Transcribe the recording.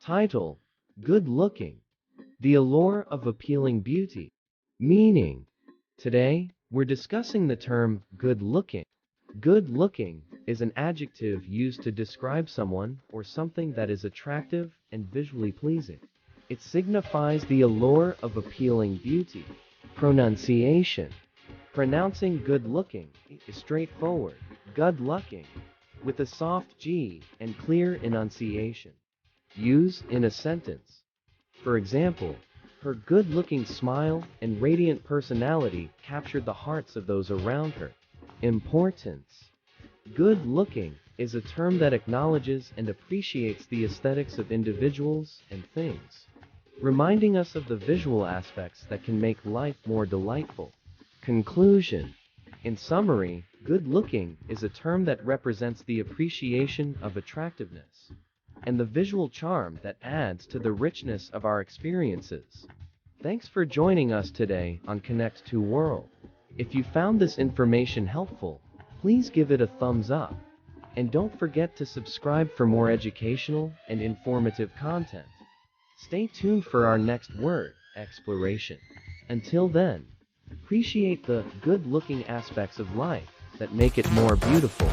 Title: Good looking. The allure of appealing beauty. Meaning: today, we're discussing the term good looking. Good looking is an adjective used to describe someone or something that is attractive and visually pleasing. It signifies the allure of appealing beauty. Pronunciation. Pronouncing good looking is straightforward, good looking, with a soft G and clear enunciation. Use in a sentence. For example, her good-looking smile and radiant personality captured the hearts of those around her. Importance. Good-looking is a term that acknowledges and appreciates the aesthetics of individuals and things, reminding us of the visual aspects that can make life more delightful. Conclusion. In summary, good-looking is a term that represents the appreciation of attractiveness and the visual charm that adds to the richness of our experiences. Thanks for joining us today on Connect to World. If you found this information helpful, please give it a thumbs up. And don't forget to subscribe for more educational and informative content. Stay tuned for our next word exploration. Until then, appreciate the good-looking aspects of life that make it more beautiful.